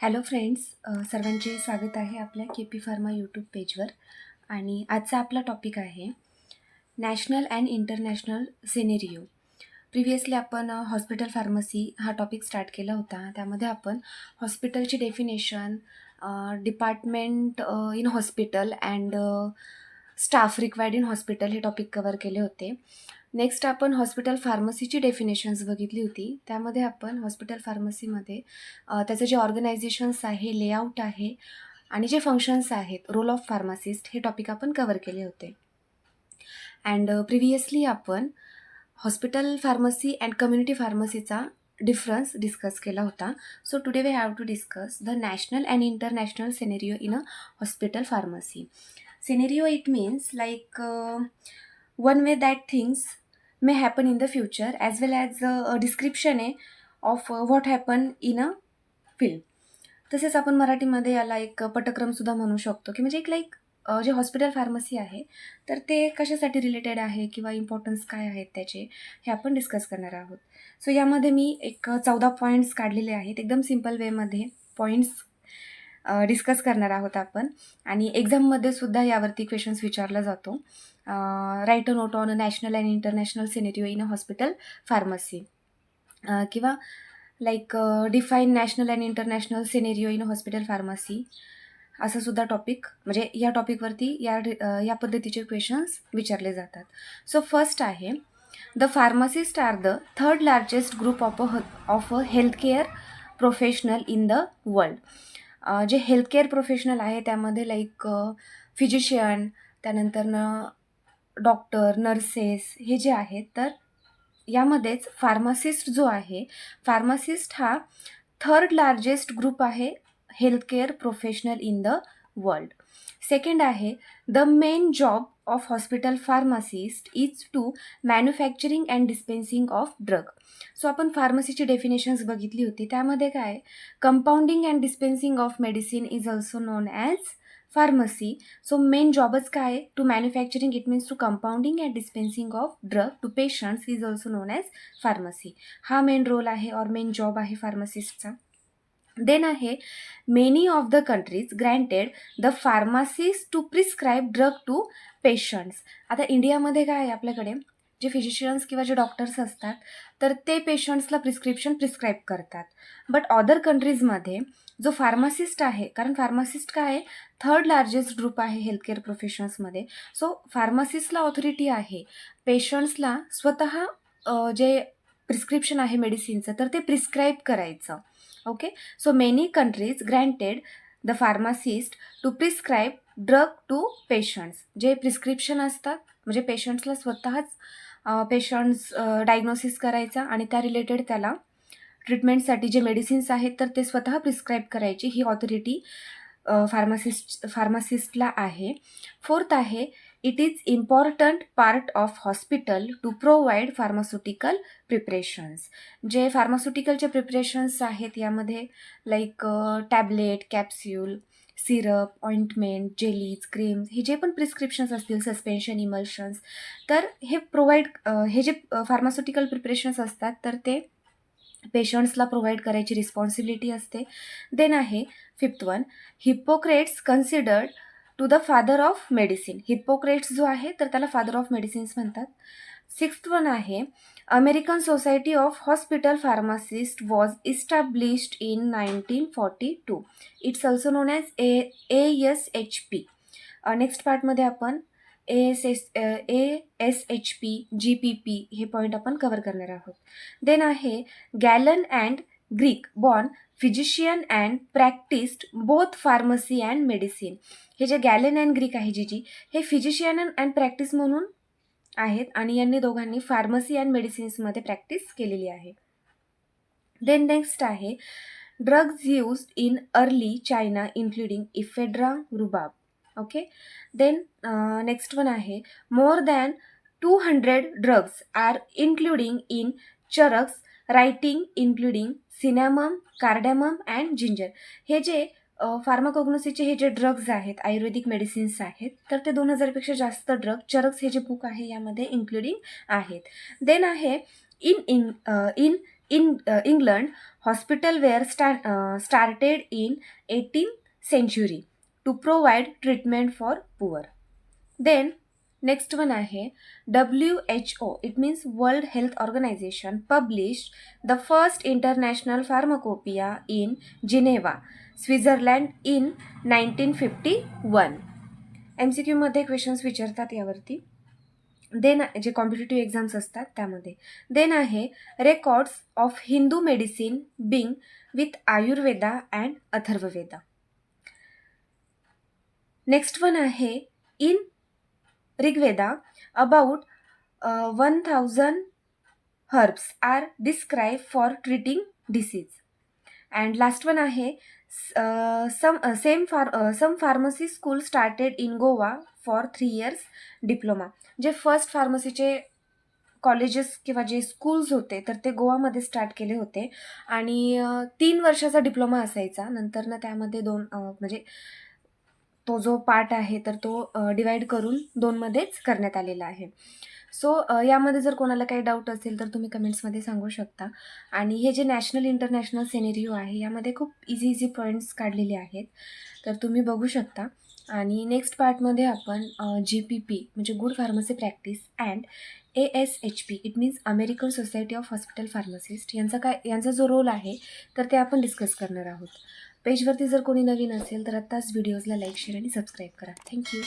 Hello friends, सर्वांचे स्वागत आहे आपल्या के पी फार्मा यूट्यूब पेजवर. आणि आजचा आपला टॉपिक आहे national and international scenario. Previously आपण हॉस्पिटल फार्मसी हा टॉपिक स्टार्ट केला होता. त्यामध्ये आपण हॉस्पिटलची definition, department in hospital and staff required in hospital हे टॉपिक कवर केले होते. नेक्स्ट आपण हॉस्पिटल फार्मसीची डेफिनेशन्स बघितली होती. त्यामध्ये आपण हॉस्पिटल फार्मसीमध्ये त्याचं जे ऑर्गनायझेशन्स आहे, लेआउट आहे आणि जे फंक्शन्स आहेत, रोल ऑफ फार्मासिस्ट हे टॉपिक आपण कवर केले होते. अँड प्रिव्हियसली आपण हॉस्पिटल फार्मसी अँड कम्युनिटी फार्मसीचा डिफरन्स डिस्कस केला होता. So today we have to discuss the national and international scenario in a hospital pharmacy. Scenario, it means like one way that things may happen in the future, as well as a description of what happened in a film. तसेच आपण मराठीमध्ये याला एक पटक्रमसुद्धा म्हणू शकतो, की म्हणजे एक लाईक जे हॉस्पिटल फार्मसी आहे तर ते कशासाठी रिलेटेड आहे किंवा इम्पॉर्टन्स काय आहेत त्याचे, हे आपण डिस्कस करणार आहोत. सो यामध्ये मी एक 14 पॉईंट्स काढलेले आहेत. एकदम सिम्पल वेमध्ये पॉईंट्स डिस्कस करणार आहोत आपण. आणि एक्झाममध्ये सुद्धा यावरती क्वेश्चन्स विचारला जातो. Write a note on a national and international scenario in a hospital pharmacy, किंवा like define national and international scenario in a hospital pharmacy, असं सुद्धा टॉपिक, म्हणजे या टॉपिकवरती या पद्धतीचे क्वेश्चन्स विचारले जातात. सो फर्स्ट आहे, the pharmacist are the third largest group of a healthcare professional in the world. जे हेल्थकेअर प्रोफेशनल आहे त्यामध्ये लाईक फिजिशियन, त्यानंतर डॉक्टर, नर्सेस हे जे आहेत, तर यामध्येच फार्मासिस्ट जो आहे, फार्मासिस्ट हा थर्ड लार्जेस्ट ग्रुप आहे healthcare professional in the world. Second आहे, the main job of hospital pharmacist is to manufacturing and dispensing of drug. So आपण फार्मसीची डेफिनेशन्स बघितली होती. त्यामध्ये काय, compounding and dispensing of medicine is also known as pharmacy. So main जॉबच काय, to manufacturing, it means to compounding and dispensing of drug to patients is also known as pharmacy. हा main role आहे और main job आहे फार्मासिस्टचा. Then आहे, many of the countries granted the pharmacist to prescribe drug to patients. आता इंडियामध्ये काय आहे, आपल्याकडे जे फिजिशियन्स किंवा जे डॉक्टर्स असतात तर ते पेशंट्सला प्रिस्क्राईब करतात. बट अदर कंट्रीजमध्ये जो फार्मासिस्ट आहे, कारण फार्मासिस्ट काय आहे, थर्ड लार्जेस्ट ग्रुप आहे हेल्थकेअर प्रोफेशन्समध्ये. सो फार्मासिस्टला ऑथॉरिटी आहे पेशंट्सला स्वतः जे प्रिस्क्रिप्शन आहे मेडिसिनचं तर ते प्रिस्क्राईब करायचं. Okay, so many countries granted the pharmacist to prescribe drug to patients. जे प्रिस्क्रिप्शन असतात म्हणजे पेशंट्सला स्वतःच पेशंट्स डायग्नोसिस करायचा आणि त्या रिलेटेड त्याला ट्रीटमेंटसाठी जे मेडिसिन्स आहेत तर ते स्वतः प्रिस्क्राईब करायची, ही ऑथॉरिटी फार्मासिस्टला आहे. फोर्थ आहे, it is important part of hospital to provide pharmaceutical preparations. जे फार्मास्युटिकलचे प्रिपरेशन्स आहेत यामध्ये like tablet, capsule, syrup, ointment, jellies, creams, हे जे पण प्रिस्क्रिप्शन्स असतील, सस्पेन्शन, इमल्शन्स, तर हे हे जे फार्मास्युटिकल प्रिपरेशन्स असतात तर ते पेशंट्सला प्रोव्हाइड करायची रिस्पॉन्सिबिलिटी असते. देन आहे fifth one, Hippocrates considered to the father of medicine. Hippocrates जो आहे तर त्याला फादर ऑफ मेडिसिन्स म्हणतात. सिक्स्थ वन आहे, American society of hospital pharmacist was established in 1942. It's also known as ASHP. Next पार्टमध्ये आपण ASHP, GPP हे point आपण कव्हर करणार आहोत. देन आहे, Galen and Greek born physician and practised both pharmacy and medicine. हे जे गॅलन अँड ग्रीक आहे जी हे फिजिशियन अँड प्रॅक्टिस म्हणून आहेत आणि यांनी दोघांनी फार्मसी अँड मेडिसिन्समध्ये प्रॅक्टिस केलेली आहे. देन नेक्स्ट आहे, drugs used in early China including ephedra, rhubarb. Okay, then next one आहे, more than 200 drugs are including in Charak's writing including cinnamon, cardamom and ginger. हे जे फार्माकोग्नोसीचे हे जे ड्रग्ज आहेत, आयुर्वेदिक मेडिसिन्स आहेत, तर ते 2000पेक्षा जास्त ड्रग चरक्स हे जे बुक आहे यामध्ये इन्क्लुडिंग आहेत. देन आहे, in England hospital were started in 18th century to provide treatment for poor. Then next one आहे WHO, it means world health organisation, published the first international pharmacopoeia in Geneva, Switzerland in 1951. MCQ मध्ये questions विचारतात यावरती. Then जे competitive exams असतात त्यामध्ये. Then आहे records of Hindu medicine being with Ayurveda and Atharvaveda. Next one आहे in Rigveda about 1000 herbs are describe for treating disease. And last one आहे some pharmacy school started in Goa for 3 years diploma. जे first फार्मसीचे colleges किंवा जे schools होते तर ते गोवामध्ये स्टार्ट केले होते आणि 3 वर्षाचा डिप्लोमा असायचा. नंतर ना त्यामध्ये म्हणजे तो जो पार्ट आहे तर तो डिवाईड करून 2मध्येच करण्यात आलेला आहे. सो यामध्ये जर कोणाला काही डाऊट असेल तर तुम्ही कमेंट्समध्ये सांगू शकता. आणि हे जे नॅशनल इंटरनॅशनल सिनेरिओ आहे यामध्ये खूप इझी पॉईंट्स काढलेले आहेत तर तुम्ही बघू शकता. आणि नेक्स्ट पार्टमध्ये आपण GPP म्हणजे good pharmacy practice and ASHP, it means American society of hospital pharmacist, यांचा जो रोल आहे तर ते आपण डिस्कस करणार आहोत. पेजवरती जर कोणी नवीन असेल तर आत्ताच व्हिडिओजला लाईक, शेअर आणि सबस्क्राईब करा. थँक्यू.